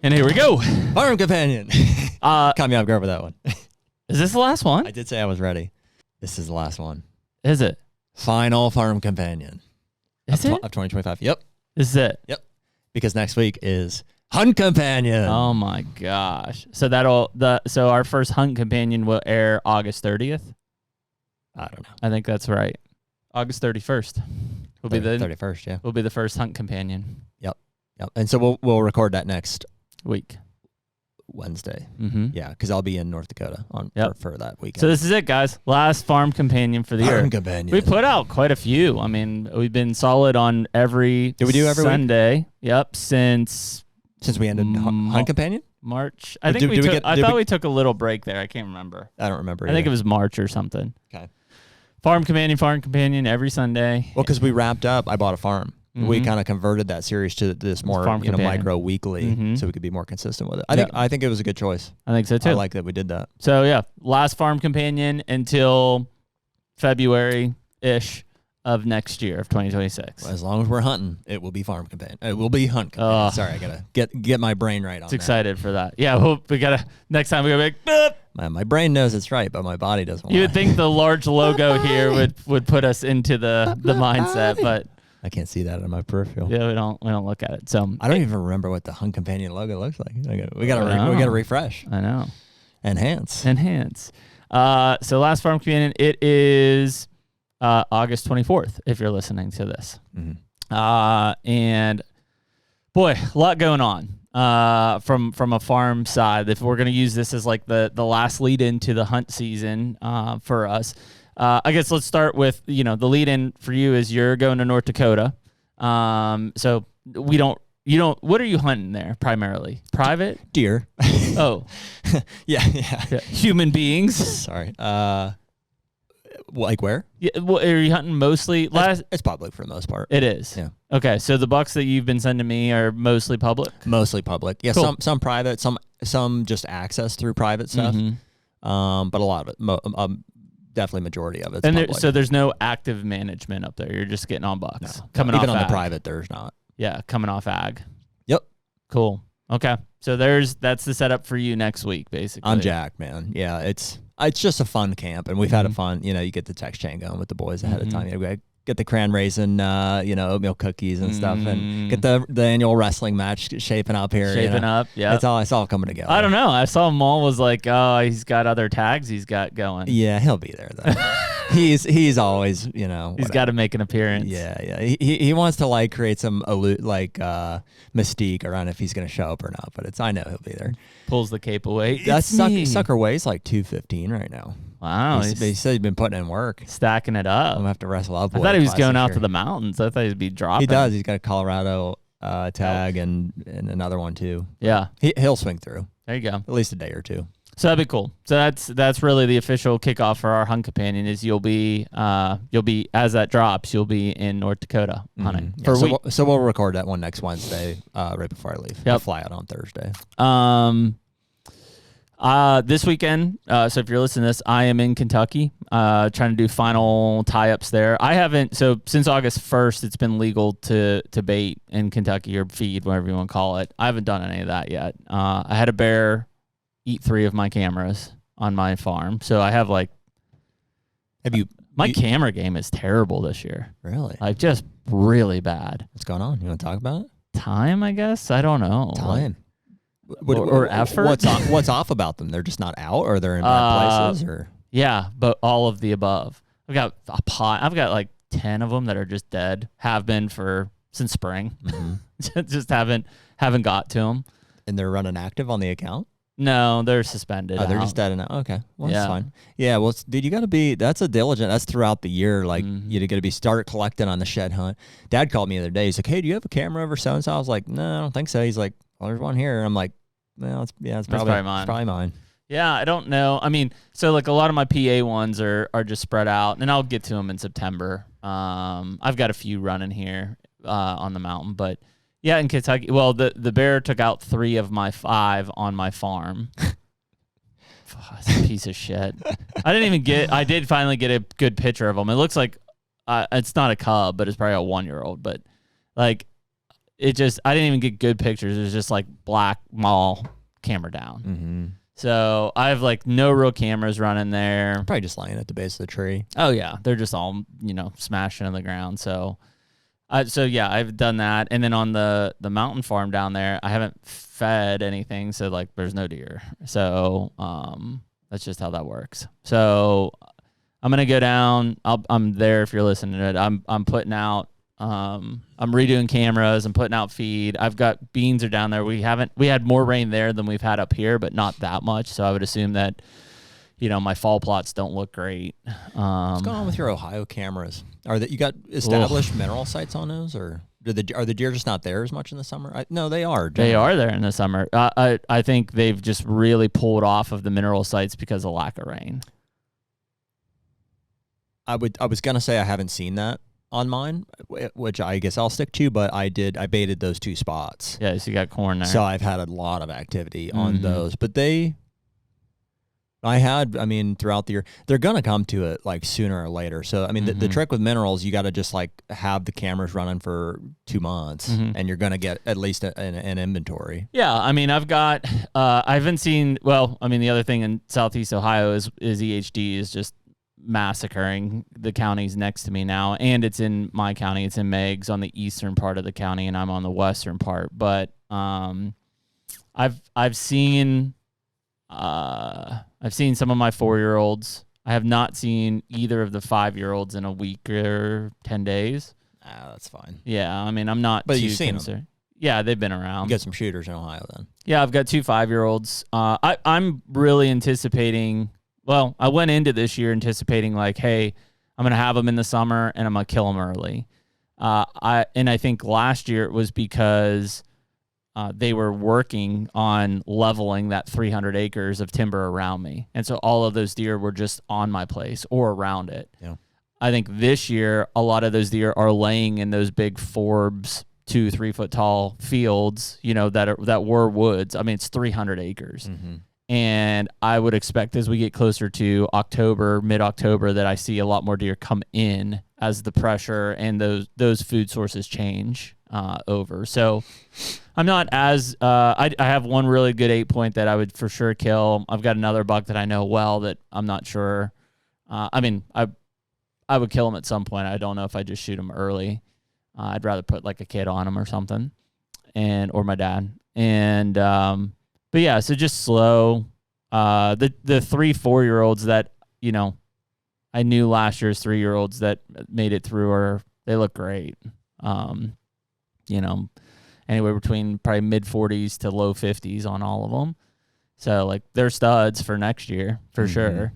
And here we go. Farm Companion. Caught me off guard with that one. Is this the last one? I did say I was ready. This is the last one. Is it? Final Farm Companion. Is it? Of 2025. Yep. This is it? Yep. Because next week is Hunt Companion. Oh my gosh. So so our first Hunt Companion will air August 30th? I don't know. I think that's right. August 31st. Will be the 31st, yeah. Will be the first Hunt Companion. Yep. And so we'll record that next week. Wednesday. Mm-hmm. Yeah, because I'll be in North Dakota for that weekend. So this is it, guys. Last Farm Companion for the year. Farm Companion. We put out quite a few. I mean, we've been solid on every Did we do every Sunday. Week? Yep, since we ended Hunt Companion? March. I think we took a little break there. I can't remember. I don't remember either. I think it was March or something. Okay. Farm Companion every Sunday. Well, because we wrapped up, I bought a farm. Mm-hmm. We kind of converted that series to this more micro weekly, so we could be more consistent with it. I think it was a good choice. I think so too. I like that we did that. So yeah, last Farm Companion until February-ish of next year of 2026. Well, as long as we're hunting, it will be Farm Companion. It will be Hunt Companion. Sorry, I gotta get my brain right on that. Excited for that. Yeah, we gotta next time we go back. My brain knows it's right, but my body doesn't. You would think the large logo here would put us into the mindset, but I can't see that in my peripheral. Yeah, we don't look at it. So I don't even remember what the Hunt Companion logo looks like. We gotta refresh. I know. Enhance. So last Farm Companion, it is August 24th. If you're listening to this, and boy, a lot going on. From a farm side, if we're going to use this as like the last lead into the hunt season for us, I guess let's start with, the lead in for you is you're going to North Dakota. So what are you hunting there primarily? Private? Deer. Oh. Yeah. Human beings. Sorry. Like where? Yeah, well, are you hunting mostly? It's public for the most part. It is. Yeah. Okay, so the bucks that you've been sending me are mostly public. Mostly public. Yeah. Cool. Some private. Some just access through private stuff. Mm-hmm. But a lot of it, definitely majority of it. And so there's no active management up there. You're just getting on bucks coming off. Even on ag. the private, there's not. Yeah, coming off ag. Yep. Cool. Okay, so that's the setup for you next week, basically. I'm jacked, man. Yeah, it's just a fun camp, and we've had a fun. You get the text chain going with the boys ahead of time. You get the cran raisin, oatmeal cookies and stuff, and get the annual wrestling match shaping up here. Yeah. It's all coming together. I don't know. I saw Maul was like, oh, he's got other tags he's got going. Yeah, he'll be there though. he's always, he's got to make an appearance. Yeah. He wants to create some mystique around if he's going to show up or not, but I know he'll be there. Pulls the cape away. That sucker weighs like 215 right now. Wow. He said he's been putting in work. Stacking it up. I'm going to have to wrestle up. I thought he was going out to the mountains. I thought he'd be dropping. He does. He's got a Colorado tag and another one too. Yeah. He'll swing through. There you go. At least a day or two. So that'd be cool. So that's really the official kickoff for our Hunt Companion is you'll be as that drops, you'll be in North Dakota hunting. Yeah, so we'll record that one next Wednesday, right before I leave. Yep. We'll fly out on Thursday. This weekend, so if you're listening to this, I am in Kentucky, trying to do final tie-ups there. I haven't, so since August 1st, it's been legal to bait in Kentucky or feed, whatever you want to call it. I haven't done any of that yet. I had a bear eat 3 of my cameras on my farm, so I have my camera game is terrible this year. Really? Just really bad. What's going on? You want to talk about it? Time, I guess? I don't know. Time. Or effort. What's off about them? They're just not out, or they're in bad places, or yeah, but all of the above. I've got a pot. I've got like 10 of them that are just dead. Have been since spring. Mm-hmm. Just haven't got to them. And they're running active on the account. No, they're suspended. Oh, they're just dead and out. Okay, well that's fine. Yeah, well, dude, you got to be. That's a diligent. That's throughout the year. You got to be start collecting on the shed hunt. Dad called me the other day. He's like, "Hey, do you have a camera over so and so?" I was like, "No, I don't think so." He's like, "Well, there's one here." And I'm like, "Well, it's probably mine." It's probably mine. Yeah, I don't know. I mean, so a lot of my PA ones are just spread out, and I'll get to them in September. I've got a few running here on the mountain, but yeah, in Kentucky. Well, the bear took out 3 of my 5 on my farm. It's a piece of shit. I did finally get a good picture of him. It looks like it's not a cub, but it's probably a 1-year-old. But I didn't even get good pictures. It was just like black mall camera down. Mm-hmm. So I have like no real cameras running there. Probably just lying at the base of the tree. Oh yeah, they're just all smashing on the ground. So, yeah, I've done that. And then on the mountain farm down there, I haven't fed anything, so like there's no deer. So that's just how that works. So I'm gonna go down. I'm there if you're listening to it. I'm putting out. I'm redoing cameras. I'm putting out feed. I've got beans are down there. We had more rain there than we've had up here, but not that much. So I would assume that, my fall plots don't look great. What's going on with your Ohio cameras? You got established mineral sites on those, or are the deer just not there as much in the summer? No, they are. They are there in the summer. I think they've just really pulled off of the mineral sites because of lack of rain. I was gonna say I haven't seen that on mine, which I guess I'll stick to, but I baited those 2 spots. Yeah, so you got corn there. So I've had a lot of activity on those, but throughout the year, they're going to come to it like sooner or later. So, the trick with minerals, you got to just like have the cameras running for 2 months and you're going to get at least an inventory. Yeah. I've got, I haven't seen, the other thing in Southeast Ohio is EHD is just massacring the counties next to me now, and it's in my county. It's in Meigs on the eastern part of the county, and I'm on the western part. But I've seen some of my 4-year-olds. I have not seen either of the 5-year-olds in a week or 10 days. That's fine. Yeah, I'm not. But you've seen them. Yeah, they've been around. You got some shooters in Ohio then. Yeah, I've got 2 5-year-olds. I'm really anticipating. Well, I went into this year anticipating like, hey, I'm going to have them in the summer and I'm going to kill them early. I think last year it was because they were working on leveling that 300 acres of timber around me. And so all of those deer were just on my place or around it. Yeah. I think this year, a lot of those deer are laying in those big Forbes 2-3 foot tall fields, that were woods. It's 300 acres. Mm-hmm. And I would expect as we get closer to October, mid-October, that I see a lot more deer come in as the pressure and those food sources change over. So I'm not as I have one really good 8-point that I would for sure kill. I've got another buck that I know well that I'm not sure. I would kill him at some point. I don't know if I just shoot him early. I'd rather put like a kid on him or something, or my dad. And but yeah, so just slow. The 3 4-year-olds that I knew last year's 3-year-olds that made it through they look great. Anywhere between probably mid 40s to low 50s on all of them. So like they're studs for next year for sure.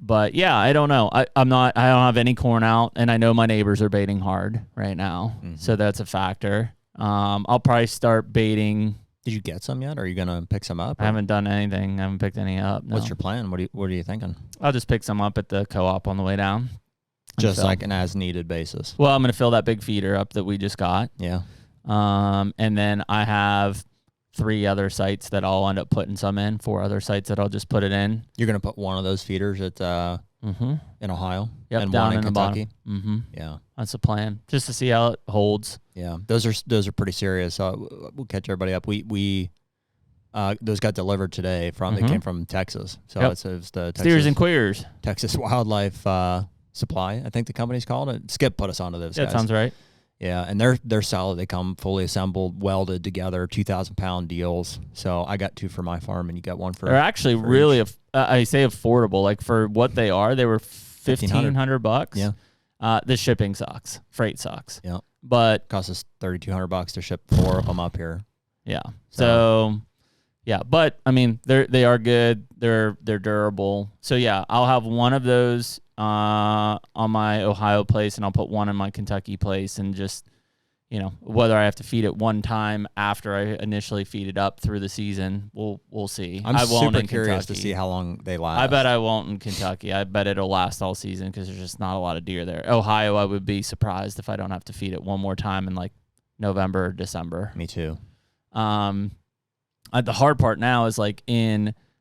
But yeah, I don't know. I don't have any corn out, and I know my neighbors are baiting hard right now, so that's a factor. I'll probably start baiting. Did you get some yet? Or are you gonna pick some up? I haven't done anything. I haven't picked any up. No. What's your plan? What are you thinking? I'll just pick some up at the co-op on the way down. Just like an as needed basis. Well, I'm gonna fill that big feeder up that we just got. Yeah. And then I have 3 other sites that I'll end up putting some in. 4 other sites that I'll just put it in. You're gonna put one of those feeders at in Ohio. Yep, and down one in Kentucky. Kentucky. Yeah, that's the plan. Just to see how it holds. Yeah, those are pretty serious. So we'll catch everybody up. We those got delivered today they came from Texas. So it's the Texas, Steers and Queers. Texas Wildlife Supply, I think the company's called it. Skip put us onto those guys. That sounds right. Yeah, and they're solid. They come fully assembled, welded together, 2,000-pound deals. So I got 2 for my farm, and you got 1 for. They're actually really, I say affordable. Like for what they are, they were $1,500. Yeah. The shipping sucks. Freight sucks. Yeah. But cost us $3,200 to ship 4 of them up here. Yeah. So yeah, but they are good. They're durable. So yeah, I'll have one of those on my Ohio place, and I'll put one in my Kentucky place, and just whether I have to feed it one time after I initially feed it up through the season, we'll see. I won't super curious to see how long they last. I bet I won't in Kentucky. I bet it'll last all season because there's just not a lot of deer there. Ohio, I would be surprised if I don't have to feed it one more time in like November or December. Me too. The hard part now is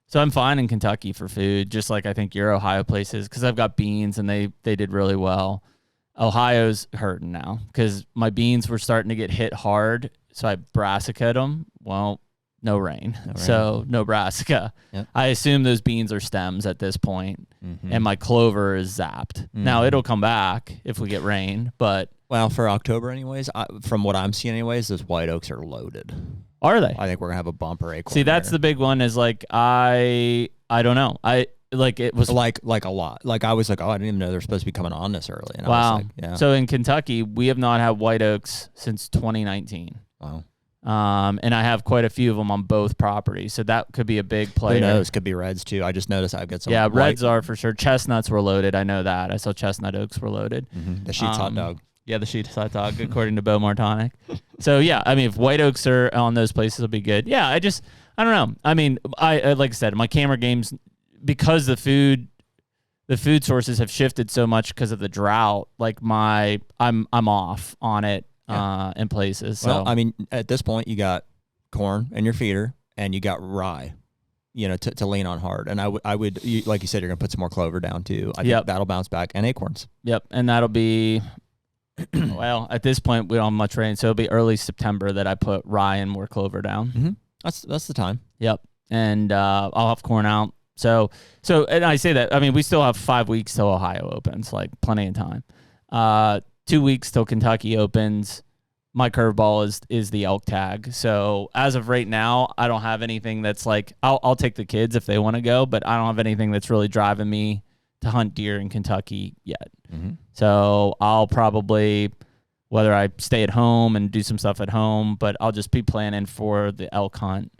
so I'm fine in Kentucky for food, just like I think your Ohio place is, because I've got beans and they did really well. Ohio's hurting now because my beans were starting to get hit hard. So I brassica'd them. Well, no rain. So no brassica. Yep. I assume those beans are stems at this point, and my clover is zapped. Now it'll come back if we get rain, but well, for October anyways, from what I'm seeing anyways, those white oaks are loaded. Are they? I think we're gonna have a bumper acorn. See, that's the big one. Is like I don't know. It was like a lot. Like I was like, oh, I didn't even know they're supposed to be coming on this early. And wow. I was like, yeah. So in Kentucky, we have not had white oaks since 2019. Wow. And I have quite a few of them on both properties, so that could be a big player. Who knows? Could be reds too. I just noticed I've got some. Yeah, reds are for sure. Chestnuts were loaded. I know that. I saw chestnut oaks were loaded. The Sheets hot dog. Yeah, the Sheets hot dog, according to Bo Martonic. So yeah, I mean, if white oaks are on those places, it'll be good. Yeah, I don't know. I mean, I like I said, my camera games, because the food sources have shifted so much because of the drought. Like I'm off on it. In places. So. Well, I mean, at this point, you got corn in your feeder, and you got rye, to lean on hard. And I would, like you said, you're gonna put some more clover down too. I think that'll bounce back, and acorns. Yep, and that'll be, well, at this point we don't have much rain, so it'll be early September that I put rye and more clover down. That's the time. Yep, and I'll have corn out. So, and I say that, I mean, we still have 5 weeks till Ohio opens, like plenty of time. 2 weeks till Kentucky opens. My curveball is the elk tag. So as of right now, I don't have anything that's like, I'll take the kids if they want to go, but I don't have anything that's really driving me to hunt deer in Kentucky yet. So I'll probably, whether I stay at home and do some stuff at home, but I'll just be planning for the elk hunt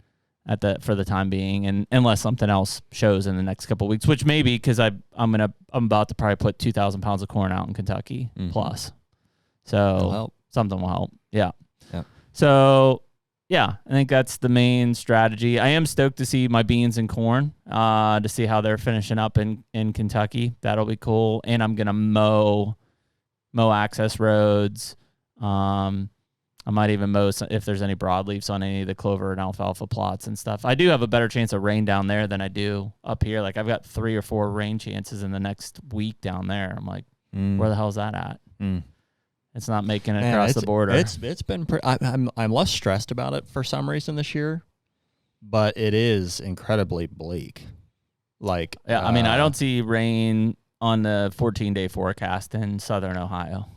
for the time being, and unless something else shows in the next couple of weeks, which maybe because I'm about to probably put 2,000 pounds of corn out in Kentucky plus. So something will help. Yeah. So yeah, I think that's the main strategy. I am stoked to see my beans and corn, to see how they're finishing up in Kentucky. That'll be cool. And I'm gonna mow access roads. I might even mow if there's any broadleafs on any of the clover and alfalfa plots and stuff. I do have a better chance of rain down there than I do up here. Like I've got 3 or 4 rain chances in the next week down there. I'm like, where the hell is that at? It's not making it across the border. It's been I'm less stressed about it for some reason this year, but it is incredibly bleak. Like I mean, I don't see rain on the 14-day forecast in southern Ohio.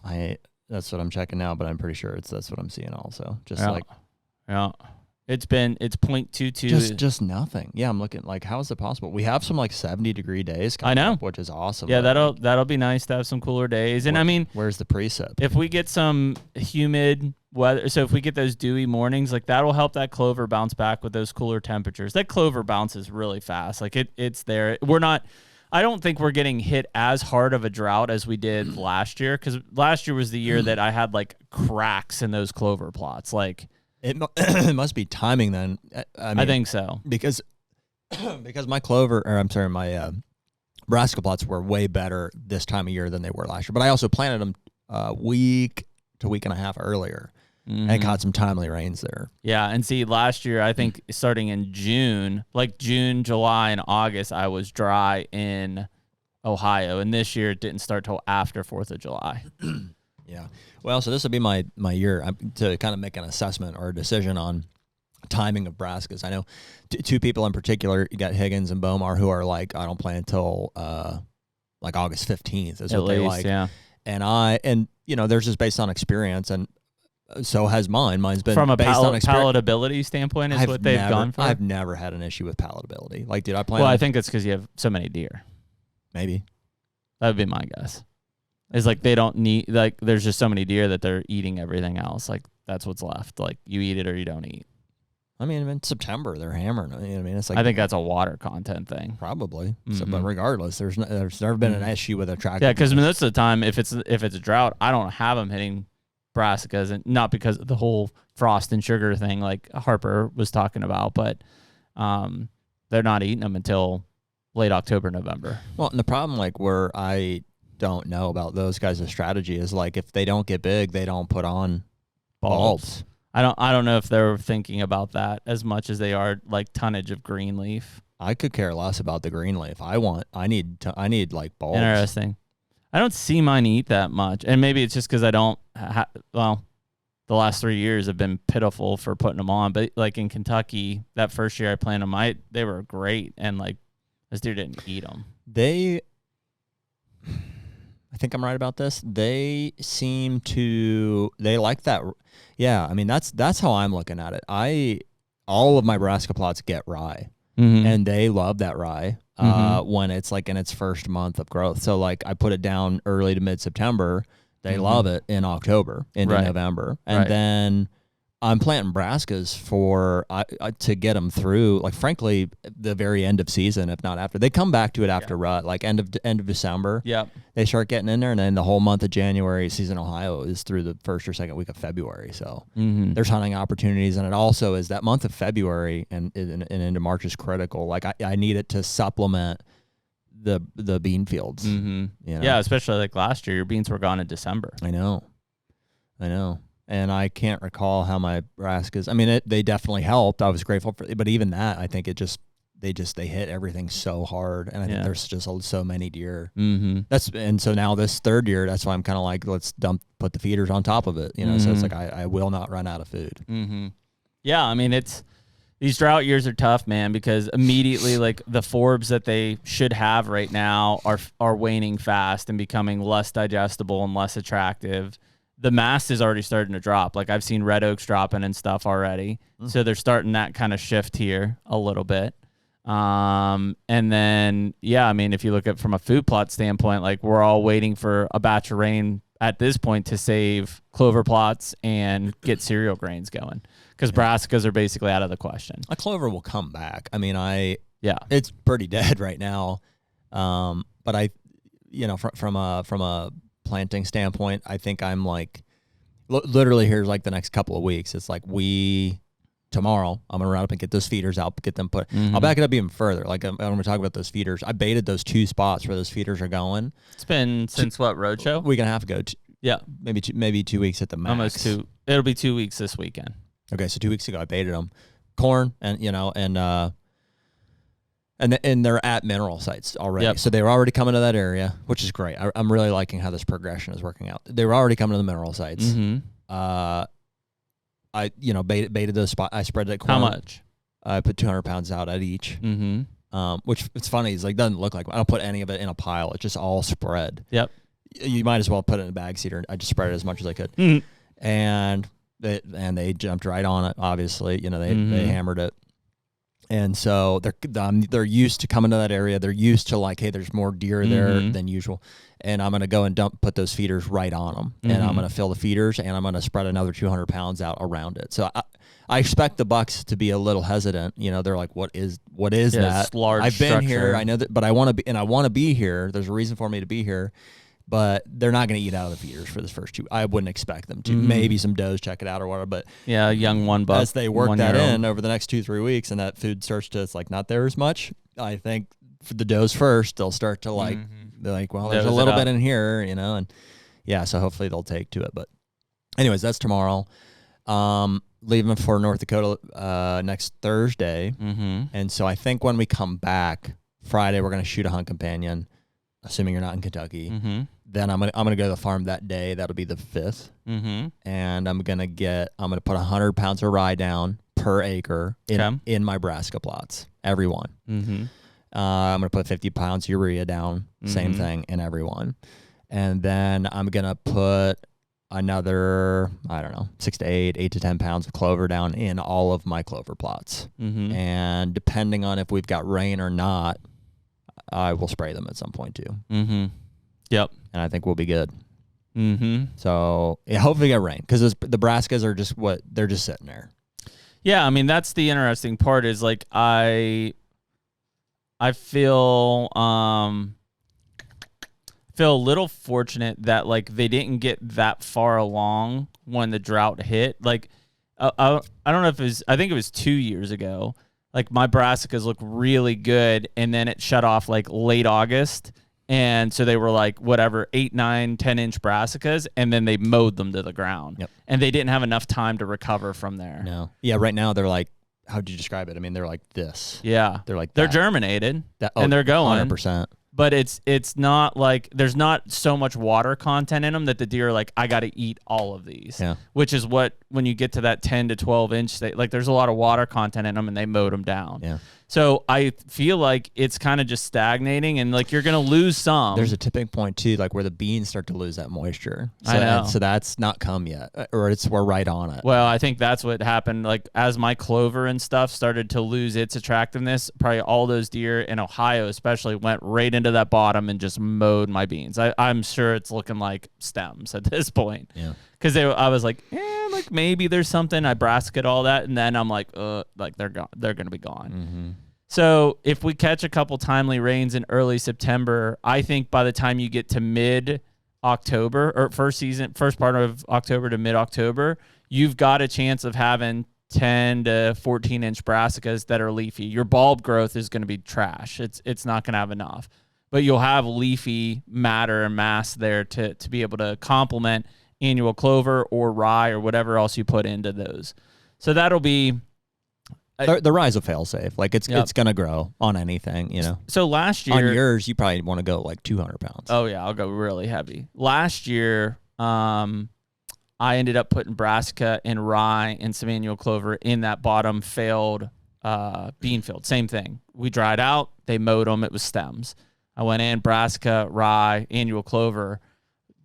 That's what I'm checking now, but I'm pretty sure that's what I'm seeing also. It's 0.22. Just nothing. Yeah, I'm looking like, how is it possible? We have some like 70-degree days coming up, which is awesome. Yeah, that'll be nice to have some cooler days. And I mean, where's the precip? If we get some humid weather, so if we get those dewy mornings, like that'll help that clover bounce back with those cooler temperatures. That clover bounces really fast. Like it's there. I don't think we're getting hit as hard of a drought as we did last year, because last year was the year that I had like cracks in those clover plots. Like it must be timing then. I mean, I think so, because my brassica plots were way better this time of year than they were last year. But I also planted them a week to week and a half earlier. And caught some timely rains there. Yeah, and see, last year, I think starting in June, July, and August, I was dry in Ohio. And this year, it didn't start till after 4th of July. Yeah. Well, so this will be my year to kind of make an assessment or a decision on timing of brassicas. I know two people in particular, you got Higgins and Bomar, who are like, I don't plan until like August 15th is what they like. Yeah. And theirs is based on experience, and so has mine. Mine's been from a based on palatability standpoint is what they've gone for. I've never had an issue with palatability. Like, dude, I think it's because you have so many deer. Maybe. That would be my guess. It's like they don't need, like, there's just so many deer that they're eating everything else. Like, that's what's left. Like, you eat it or you don't eat. I mean, in September, they're hammering. You know what I mean? It's like, I think that's a water content thing. Probably. So, but regardless, there's never been an issue with attractiveness. Yeah, because most of the time, if it's a drought, I don't have them hitting brassicas, and not because of the whole frost and sugar thing like Harper was talking about, but they're not eating them until late October, November. Well, and the problem, like, where I don't know about those guys' strategy is, like, if they don't get big, they don't put on bulbs. I don't know if they're thinking about that as much as they are like tonnage of green leaf. I could care less about the green leaf. I need like bulbs. Interesting. I don't see mine eat that much. And maybe it's just because I don't, the last 3 years have been pitiful for putting them on. But like in Kentucky, that first year I planted them, they were great. And like this deer didn't eat them. I think I'm right about this. They like that. Yeah. I mean, that's how I'm looking at it. All of my Brassica plots get rye, and they love that rye when it's like in its first month of growth. So like I put it down early to mid-September. They love it in October into November. And then I'm planting Brassicas to get them through, like, frankly, the very end of season, if not after. They come back to it after rut, like end of December. Yeah. They start getting in there, and then the whole month of January, season Ohio, is through the first or second week of February. So there's hunting opportunities, and it also is that month of February and into March is critical. Like, I need it to supplement the bean fields. You know? Yeah, especially like last year, your beans were gone in December. I know. And I can't recall how my Brassicas, I mean, they definitely helped. I was grateful for it, but even that, I think they hit everything so hard. And I think there's just so many deer. And so now this third year, that's why I'm kind of like, let's put the feeders on top of it, so it's like, I will not run out of food. Yeah. I mean, these drought years are tough, man, because immediately like the forbs that they should have right now are waning fast and becoming less digestible and less attractive. The mast is already starting to drop. Like I've seen red oaks dropping and stuff already. So they're starting that kind of shift here a little bit. And then, yeah, I mean, if you look at from a food plot standpoint, like we're all waiting for a batch of rain at this point to save clover plots and get cereal grains going. Because Brassicas are basically out of the question. A clover will come back. I mean, it's pretty dead right now. But from a planting standpoint, I think I'm like, literally here's like the next couple of weeks. It's like tomorrow I'm gonna run up and get those feeders out, get them put. I'll back it up even further. Like I'm gonna talk about those feeders. I baited those 2 spots where those feeders are going. It's been since what, Roadshow? Week and a half ago. Maybe 2 weeks at the max. Almost 2. It'll be 2 weeks this weekend. Okay, so 2 weeks ago I baited them, corn, and and they're at mineral sites already. Yep. So they were already coming to that area, which is great. I'm really liking how this progression is working out. They were already coming to the mineral sites. I baited those spots. I spread that corn. How much? I put 200 pounds out at each. Which it's funny. It's like doesn't look like I don't put any of it in a pile. It's just all spread. Yep. You might as well put it in a bag seeder. I just spread it as much as I could. And they jumped right on it. Obviously, they hammered it. And so they're used to coming to that area. They're used to like, hey, there's more deer there than usual. And I'm going to go and put those feeders right on them. And I'm going to fill the feeders, and I'm going to spread another 200 pounds out around it. So I expect the bucks to be a little hesitant. They're like, what is that? Large I've been structure. here. I know that, but I want to be here. There's a reason for me to be here. But they're not going to eat out of the feeders for this first 2. I wouldn't expect them to. Maybe some does check it out or whatever. But yeah, young one buck. As they work that in over the next 2-3 weeks, and that food starts to, it's like not there as much. I think for the does first, they'll start to like, they're like, well, there's a little bit in here, and yeah. So hopefully they'll take to it. But anyways, that's tomorrow. Leaving for North Dakota next Thursday, and so I think when we come back Friday, we're going to shoot a hunt companion. Assuming you're not in Kentucky, then I'm gonna go to the farm that day. That'll be the 5th, and I'm gonna put 100 pounds of rye down per acre in my Brassica plots, every one. I'm gonna put 50 pounds urea down, same thing in every one, and then I'm gonna put another 6 to 8 to 10 pounds of clover down in all of my clover plots, and depending on if we've got rain or not, I will spray them at some point too. Yep. And I think we'll be good. So yeah, hopefully get rain, because the Brassicas are they're just sitting there. Yeah, I mean that's the interesting part is like I feel a little fortunate that like they didn't get that far along when the drought hit. Like I don't know if it was, I think it was 2 years ago. Like my Brassicas look really good, and then it shut off like late August, and so they were like whatever 8, 9, 10-inch Brassicas, and then they mowed them to the ground, and they didn't have enough time to recover from there. No, yeah, right now they're like, how'd you describe it? I mean, they're like this. Yeah, they're like they're germinated, and they're going 100%. but it's not like there's not so much water content in them that the deer are like, I got to eat all of these. Yeah. Which is what, when you get to that 10 to 12 inch, like there's a lot of water content in them and they mowed them down. Yeah. So I feel like it's kind of just stagnating and like you're going to lose some. There's a tipping point too, like where the beans start to lose that moisture. So, I know. So that's not come yet, or we're right on it. Well, I think that's what happened. Like as my clover and stuff started to lose its attractiveness, probably all those deer in Ohio especially went right into that bottom and just mowed my beans. I'm sure it's looking like stems at this point. Yeah. Because I was like, like maybe there's something. I brassica'd all that, and then I'm like they're gone. They're gonna be gone. Mm-hmm. So if we catch a couple timely rains in early September, I think by the time you get to mid-October or first part of October to mid-October, you've got a chance of having 10 to 14 inch brassicas that are leafy. Your bulb growth is going to be trash. It's not going to have enough, but you'll have leafy matter and mass there to be able to complement annual clover or rye or whatever else you put into those. So that'll be the rye's a fail safe. Like it's gonna grow on anything, you know. So last year on yours, you probably want to go like 200 pounds. Oh yeah, I'll go really heavy. Last year, I ended up putting brassica and rye and some annual clover in that bottom failed bean field. Same thing. We dried out. They mowed them. It was stems. I went in brassica, rye, annual clover,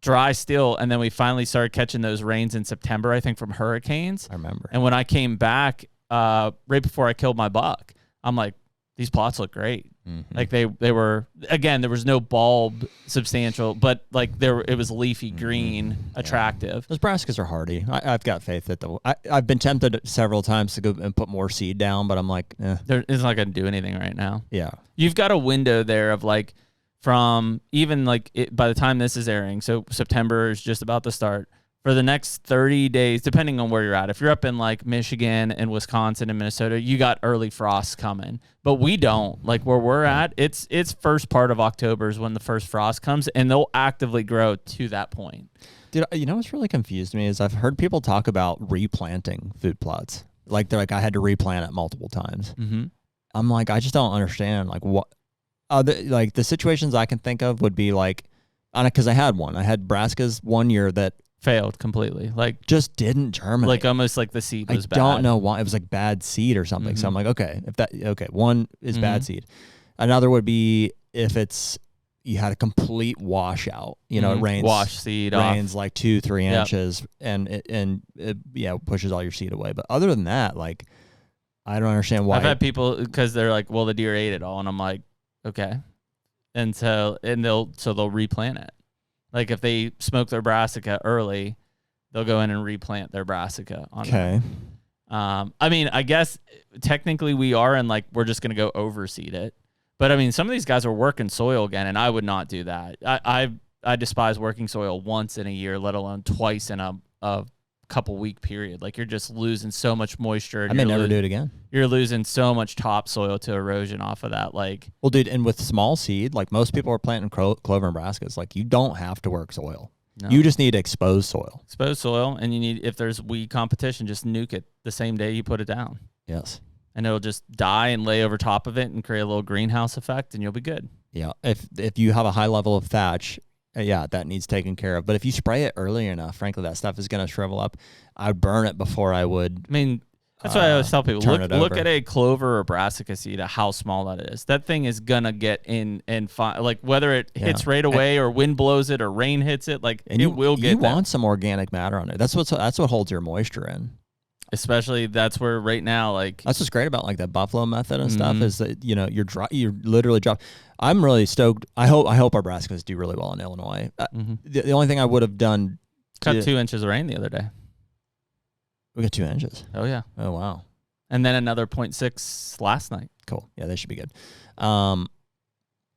dry still, and then we finally started catching those rains in September. I think from hurricanes. I remember. And when I came back, right before I killed my buck, I'm like, these plots look great. Mm-hmm. Like they were, again, there was no bulb substantial, but like it was leafy green, attractive. Those brassicas are hardy. I've got faith that I've been tempted several times to go and put more seed down, but I'm like, it's not going to do anything right now. Yeah. You've got a window there of like, from even like by the time this is airing, so September is just about to start. For the next 30 days, depending on where you're at. If you're up in like Michigan and Wisconsin and Minnesota, you got early frosts coming. But we don't. Like where we're at, it's first part of October is when the first frost comes, and they'll actively grow to that point. Dude, you know what's really confused me is I've heard people talk about replanting food plots. Like they're like, I had to replant it multiple times. Mm-hmm. I'm like, I just don't understand. Like what? Like the situations I can think of would be like, because I had one. I had brassicas one year that failed completely, like just didn't germinate, like almost like the seed was bad. I don't know why. It was like bad seed or something. Mm-hmm. So I'm like, okay, one is bad seed. Another would be if you had a complete washout, you know, it rains, wash seed rains off. Like 2-3 inches and it pushes all your seed away. But other than that, like, I don't understand why. I've had people, because they're like, well, the deer ate it all. And I'm like, okay. And they'll replant it. Like if they smoke their brassica early, they'll go in and replant their brassica on okay. I mean, I guess technically we are, and like we're just gonna go overseed it. But I mean, some of these guys are working soil again, and I would not do that. I despise working soil once in a year, let alone twice in a couple week period. Like you're just losing so much moisture. I may never do it again. You're losing so much topsoil to erosion off of that. Like, well, dude, and with small seed, like most people are planting clover and brassicas. Like you don't have to work soil. No. You just need exposed soil. Exposed soil, and you need, if there's weed competition, just nuke it the same day you put it down. Yes. And it'll just die and lay over top of it and create a little greenhouse effect, and you'll be good. Yeah. If you have a high level of thatch, that needs taken care of. But if you spray it early enough, frankly, that stuff is going to shrivel up. I'd burn it before I would. I mean, that's why I always tell people, look at a clover or brassica seed, how small that is. That thing is going to get in and like whether it hits right away or wind blows it or rain hits it, like it will get. You want some organic matter on it. That's what holds your moisture in. Especially that's where right now, like that's what's great about like that buffalo method and stuff is that you're literally drop. I'm really stoked. I hope our brassicas do really well in Illinois. The only thing I would have done, cut 2 inches of rain the other day. We got 2 inches. Oh yeah. Oh wow. And then another 0.6 last night. Cool. Yeah, they should be good. I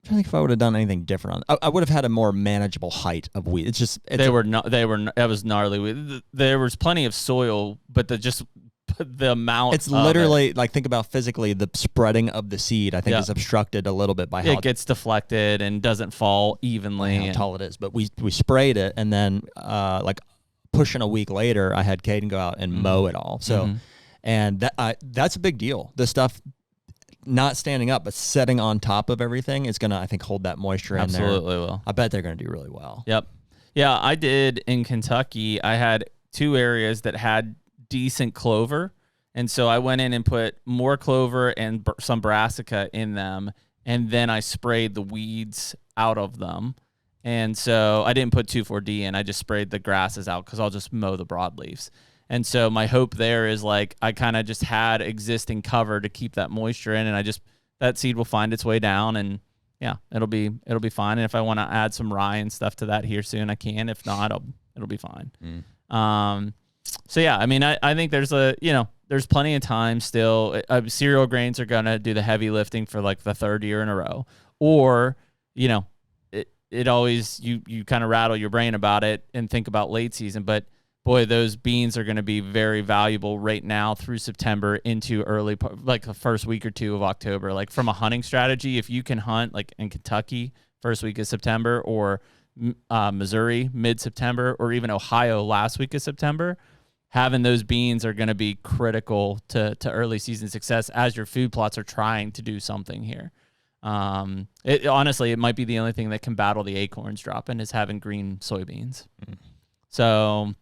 think if I would have done anything different, I would have had a more manageable height of weed. That was gnarly. There was plenty of soil, but the amount. It's literally like, think about physically the spreading of the seed. I think is obstructed a little bit by how it gets deflected and doesn't fall evenly. How tall it is, but we sprayed it, and then like pushing a week later, I had Caden go out and mow it all. So, and that's a big deal. This stuff. not standing up, but setting on top of everything is going to, I think, hold that moisture in there. Absolutely will. I bet they're going to do really well. Yep. Yeah, I did in Kentucky. I had 2 areas that had decent clover. And so I went in and put more clover and some brassica in them. And then I sprayed the weeds out of them. And so I didn't put 2,4-D in. I just sprayed the grasses out because I'll just mow the broadleaves. And so my hope there is like I kind of just had existing cover to keep that moisture in, and that seed will find its way down, and yeah, it'll be fine. And if I want to add some rye and stuff to that here soon, I can. If not, it'll be fine. So yeah, I mean, I think there's there's plenty of time still. Cereal grains are gonna do the heavy lifting for like the 3rd year in a row, or it always you kind of rattle your brain about it and think about late season, but boy, those beans are going to be very valuable right now through September into early, like the first week or 2 of October. Like from a hunting strategy, if you can hunt like in Kentucky first week of September, or Missouri mid-September, or even Ohio last week of September, having those beans are going to be critical to early season success as your food plots are trying to do something here. Honestly, it might be the only thing that can battle the acorns dropping is having green soybeans. So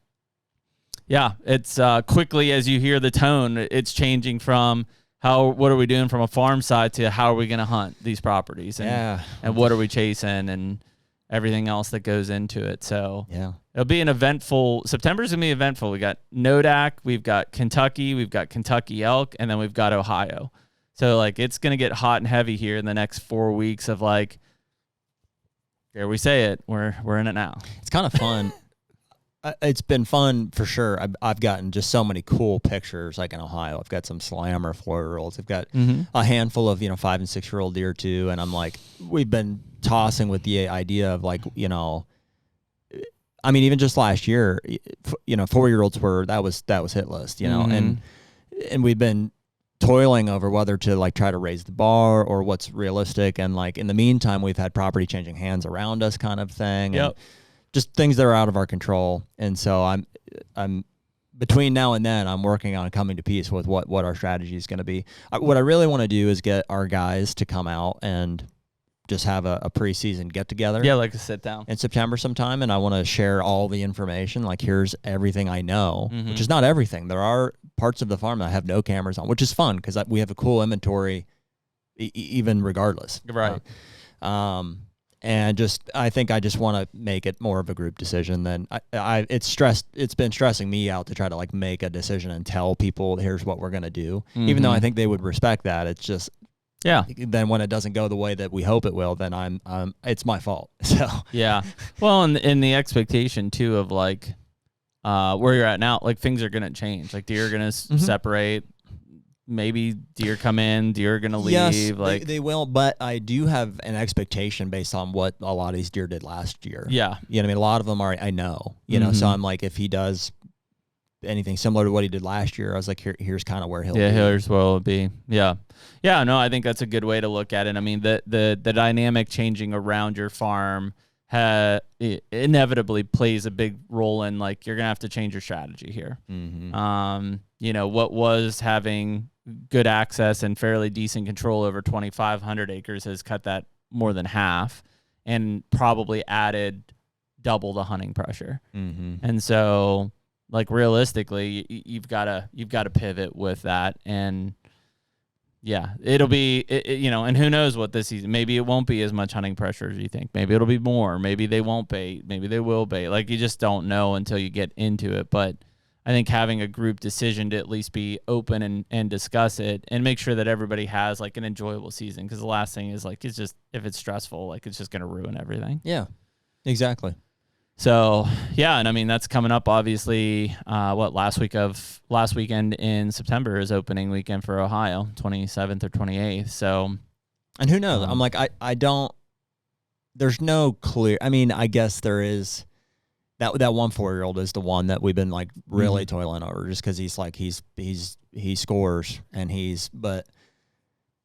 yeah, it's quickly as you hear the tone, it's changing from what are we doing from a farm side to how are we going to hunt these properties, and what are we chasing and everything else that goes into it. So yeah, it'll be an eventful. September's going to be eventful. We got Nodak, we've got Kentucky, we've got Kentucky elk, and then we've got Ohio. So like it's going to get hot and heavy here in the next 4 weeks of like, dare we say it, we're in it now. It's kind of fun. It's been fun for sure. I've gotten just so many cool pictures, like in Ohio. I've got some slammer 4-year-olds. I've got a handful of 5 and 6-year-old deer too. And I'm like, we've been tossing with the idea of like, I mean, even just last year, 4-year-olds that was hit list, and we've been toiling over whether to like try to raise the bar or what's realistic. And like in the meantime, we've had property changing hands around us, kind of thing. Yep. And just things that are out of our control. And so I'm between now and then, I'm working on coming to peace with what our strategy is going to be. What I really want to do is get our guys to come out and just have a preseason get together. Yeah, like a sit down in September sometime. And I want to share all the information. Like, here's everything I know, which is not everything. There are parts of the farm that I have no cameras on, which is fun because we have a cool inventory even regardless. Right. And I think I just want to make it more of a group decision than it's been stressing me out to try to like make a decision and tell people here's what we're going to do. Even though I think they would respect that. It's just, then when it doesn't go the way that we hope it will, then it's my fault. So, yeah. Well, and the expectation too of like, where you're at now, like things are going to change. Like deer are going to separate. Maybe deer come in, deer are going to leave. Yes, like they will, but I do have an expectation based on what a lot of these deer did last year. Yeah. You know what I mean? A lot of them I know, so I'm like, if he does anything similar to what he did last year, I was like, here's kind of where he'll be. Yeah, here's where he'll be. Yeah. Yeah, no, I think that's a good way to look at it. I mean, the dynamic changing around your farm inevitably plays a big role in like, you're going to have to change your strategy here. What was having good access and fairly decent control over 2,500 acres has cut that more than half and probably added double the hunting pressure. And so like realistically, you've got to pivot with that. And yeah, it'll be, and who knows what this season, maybe it won't be as much hunting pressure as you think. Maybe it'll be more, maybe they won't bait, maybe they will bait. Like you just don't know until you get into it. But I think having a group decision to at least be open and discuss it and make sure that everybody has like an enjoyable season. Because the last thing is like, it's just, if it's stressful, like it's just going to ruin everything. Yeah, exactly. So yeah. And I mean, that's coming up obviously, last weekend in September is opening weekend for Ohio, 27th or 28th. So, and who knows? I'm like, there's no clear, I mean, I guess there is. That 1 4-year-old is the one that we've been like really toiling over, just because he's like he scores but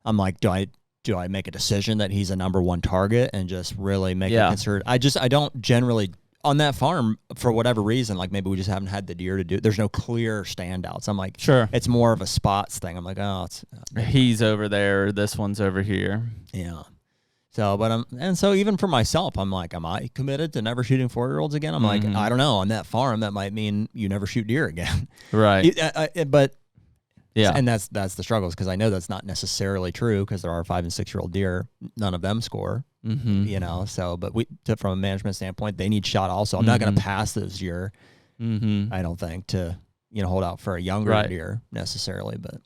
I'm like, do I make a decision that he's a number 1 target and just really make a concerted? I don't generally on that farm, for whatever reason, like maybe we just haven't had the deer to do it. There's no clear standouts. I'm like, sure, it's more of a spots thing. I'm like, oh, he's over there, this one's over here. Yeah. So, and so even for myself, I'm like, am I committed to never shooting 4-year-olds again? I'm like, I don't know. On that farm, that might mean you never shoot deer again. Right. But yeah, and that's the struggles, because I know that's not necessarily true, because there are 5 and 6-year-old deer. None of them score. You know, so, but from a management standpoint, they need shot also. I'm not going to pass those deer, I don't think, to, hold out for a younger deer necessarily, but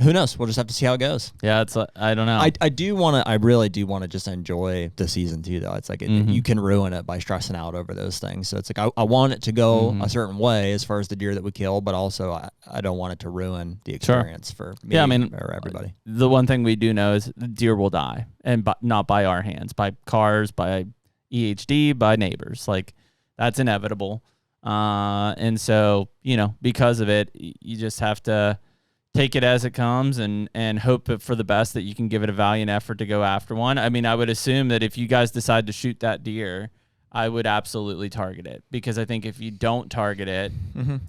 who knows? We'll just have to see how it goes. Yeah, I don't know. I really do want to just enjoy the season too, though. It's like you can ruin it by stressing out over those things. So it's like I want it to go a certain way as far as the deer that we kill, but also I don't want it to ruin the experience for me or everybody. The one thing we do know is the deer will die, and not by our hands, by cars, by EHD, by neighbors. Like, that's inevitable. And so, because of it, you just have to take it as it comes and hope for the best, that you can give it a valiant effort to go after one. I mean, I would assume that if you guys decide to shoot that deer, I would absolutely target it, because I think if you don't target it,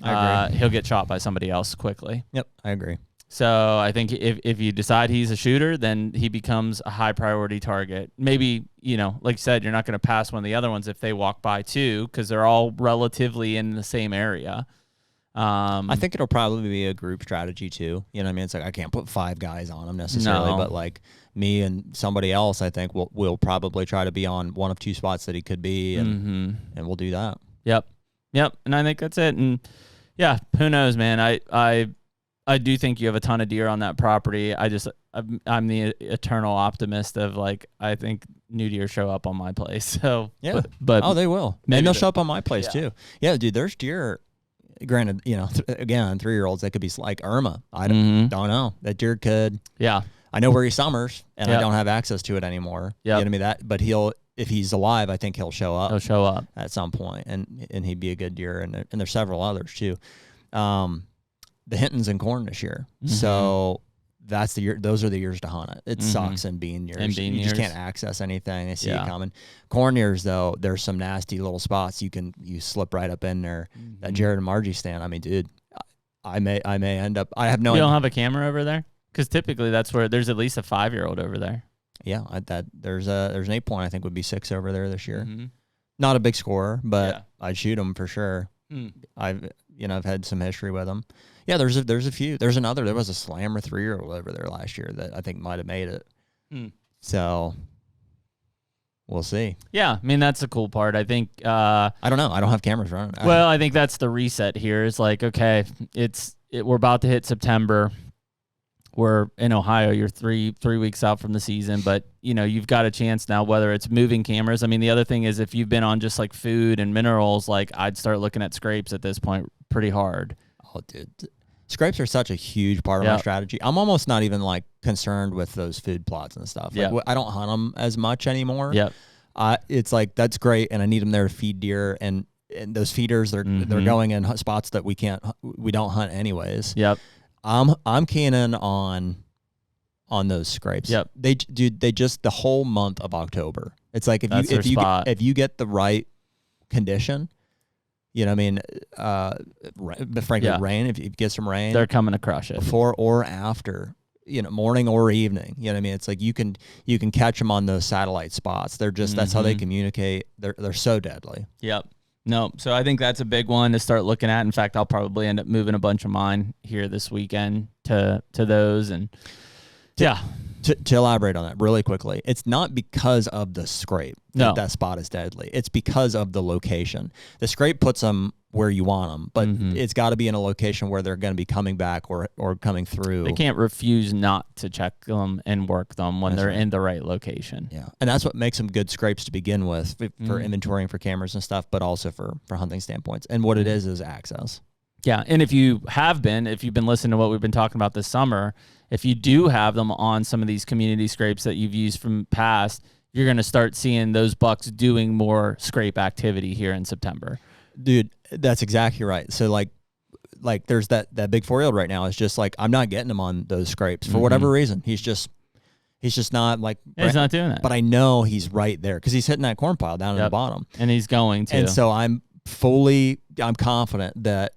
I agree. He'll get shot by somebody else quickly. Yep, I agree. So I think if you decide he's a shooter, then he becomes a high priority target. Maybe, like you said, you're not going to pass one of the other ones if they walk by too, because they're all relatively in the same area. I think it'll probably be a group strategy too. You know what I mean? It's like I can't put 5 guys on them necessarily, but like me and somebody else, I think we'll probably try to be on one of 2 spots that he could be, and we'll do that. Yep. And I think that's it. And yeah, who knows, man? I do think you have a ton of deer on that property. I'm the eternal optimist of, like, I think new deer show up on my place. So yeah, but they will. And they'll show up on my place too. Yeah, dude, there's deer. Granted, again, 3-year-olds, they could be like Irma. I don't know. That deer could. Yeah. I know where he summers, and I don't have access to it anymore. Yeah. You know what I mean? But if he's alive, I think he'll show up. He'll show up at some point, and he'd be a good deer. And there's several others too. The Hintons in corn this year. So that's the year. Those are the years to hunt it. It sucks in bean years. You just can't access anything. They see it coming. Corn years, though, there's some nasty little spots you slip right up in there. That Jared and Margie stand. I mean, dude, I may end up. I have no. You don't have a camera over there, because typically that's where there's at least a 5-year-old over there. Yeah, there's an 8-point. I think would be 6 over there this year. Not a big scorer, but I'd shoot them for sure. I've had some history with them. Yeah, there's a few. There was a slammer 3-year-old over there last year that I think might have made it. So we'll see. Yeah, I mean, that's the cool part. I think I don't know. I don't have cameras running. Well, I think that's the reset here. It's like, okay, we're about to hit September. We're in Ohio. You're three weeks out from the season, but you've got a chance now, whether it's moving cameras. I mean, the other thing is, if you've been on just like food and minerals, like, I'd start looking at scrapes at this point pretty hard. Oh, dude. Scrapes are such a huge part of my strategy. I'm almost not even like concerned with those food plots and stuff. Like, I don't hunt them as much anymore. Yep. It's like, that's great, and I need them there to feed deer, and those feeders, they're going in spots that we don't hunt anyways. Yep. I'm keying in on those scrapes. Yep. They just the whole month of October. It's like if you get the right condition. You know what I mean? Frankly, rain, if you get some rain, they're coming to crush it. Before or after, morning or evening. You know what I mean? It's like you can catch them on those satellite spots. They're just, that's how they communicate. They're so deadly. Yep. No, so I think that's a big one to start looking at. In fact, I'll probably end up moving a bunch of mine here this weekend to those. And To elaborate on that really quickly, it's not because of the scrape that spot is deadly. It's because of the location. The scrape puts them where you want them, but it's got to be in a location where they're going to be coming back or coming through. They can't refuse not to check them and work them when they're in the right location. Yeah, and that's what makes them good scrapes to begin with for inventorying for cameras and stuff, but also for hunting standpoints. And what it is access. Yeah, and if you've been listening to what we've been talking about this summer, if you do have them on some of these community scrapes that you've used from past, you're going to start seeing those bucks doing more scrape activity here in September. Dude, that's exactly right. So like there's that big 4-year-old right now is just like, I'm not getting him on those scrapes for whatever reason. He's He's just not like he's not doing that. But I know he's right there because he's hitting that corn pile down in the bottom, and he's going to. And so I'm confident that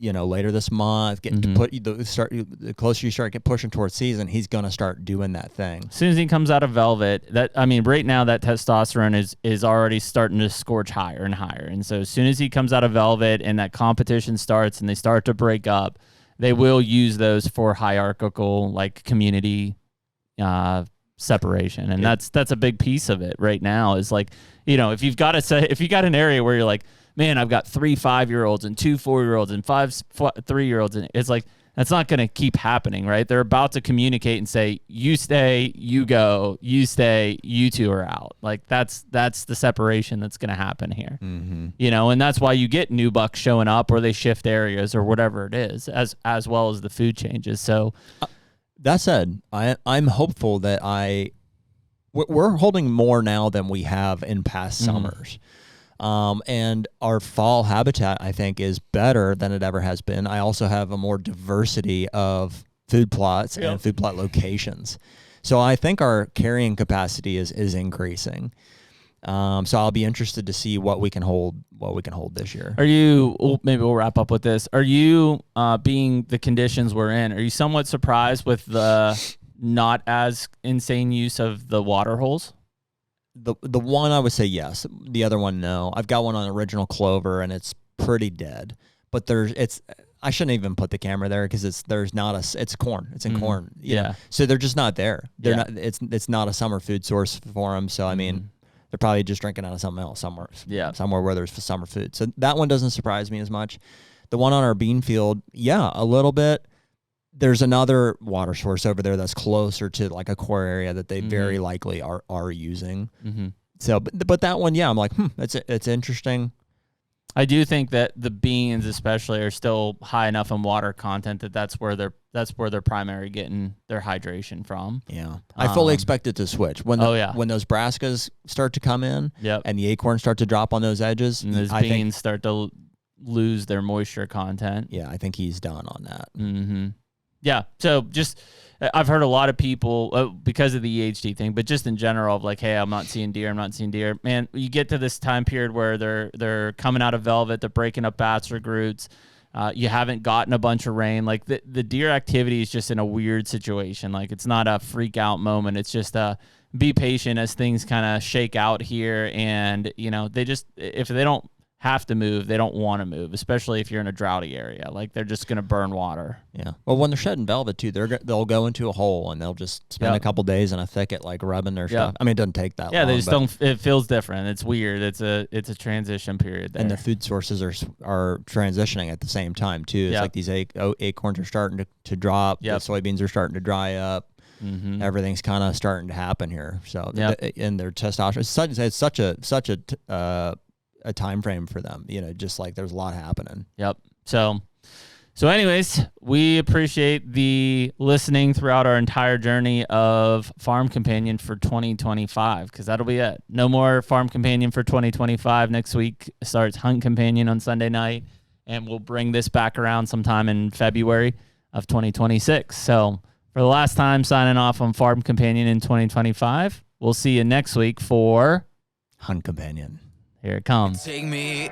later this month, the closer you start pushing towards season, he's gonna start doing that thing. As soon as he comes out of velvet, right now that testosterone is already starting to scorch higher and higher, and so as soon as he comes out of velvet and that competition starts and they start to break up, they will use those for hierarchical like community separation, and that's a big piece of it right now. Is like, if you got an area where you're like, man, I've got 3 5-year-olds and 2 4-year-olds and 5 3-year-olds, and it's like that's not going to keep happening, right? They're about to communicate and say, you stay, you go, you stay, you two are out. Like that's the separation that's going to happen here, and that's why you get new bucks showing up, or they shift areas or whatever it is, as well as the food changes. So. That said, I'm hopeful that we're holding more now than we have in past summers. And our fall habitat, I think, is better than it ever has been. I also have a more diversity of food plots and food plot locations. So I think our carrying capacity is increasing. So I'll be interested to see what we can hold this year. Maybe we'll wrap up with this. Are you, being the conditions we're in, are you somewhat surprised with the not as insane use of the water holes? The one I would say yes. The other one, no. I've got one on original clover and it's pretty dead, but I shouldn't even put the camera there because it's corn. It's in corn. Yeah. So they're just not there. They're not, it's not a summer food source for them. So, I mean, they're probably just drinking out of something else somewhere where there's summer food. So that one doesn't surprise me as much. The one on our bean field, a little bit. There's another water source over there that's closer to like a core area that they very likely are using. So, but that one, I'm like, it's interesting. I do think that the beans especially are still high enough in water content that's where they're primary getting their hydration from. Yeah. I fully expect it to switch when those brassicas start to come in and the acorns start to drop on those edges. And those beans start to lose their moisture content. Yeah, I think he's done on that. Yeah. So I've heard a lot of people because of the EHD thing, but just in general of like, hey, I'm not seeing deer. Man, you get to this time period where they're coming out of velvet, they're breaking up bachelor roots. You haven't gotten a bunch of rain. Like the deer activity is just in a weird situation. Like it's not a freak out moment. It's just be patient as things kind of shake out here. And if they don't have to move, they don't want to move, especially if you're in a droughty area. Like they're just going to burn water. Yeah. Well, when they're shedding velvet too, they'll go into a hole and they'll just spend a couple days in a thicket, like rubbing their stuff. I mean, it doesn't take that long. Yeah, they just don't. It feels different. It's weird. It's a transition period there. And the food sources are transitioning at the same time too. It's like these acorns are starting to drop. The soybeans are starting to dry up. Everything's kind of starting to happen here. So and their testosterone. It's such a time frame for them, just like there's a lot happening. So anyways, we appreciate the listening throughout our entire journey of Farm Companion for 2025, because that'll be it. No more Farm Companion for 2025. Next week starts Hunt Companion on Sunday night, and we'll bring this back around sometime in February of 2026. So for the last time, signing off on Farm Companion in 2025. We'll see you next week for Hunt Companion. Here it comes. Take me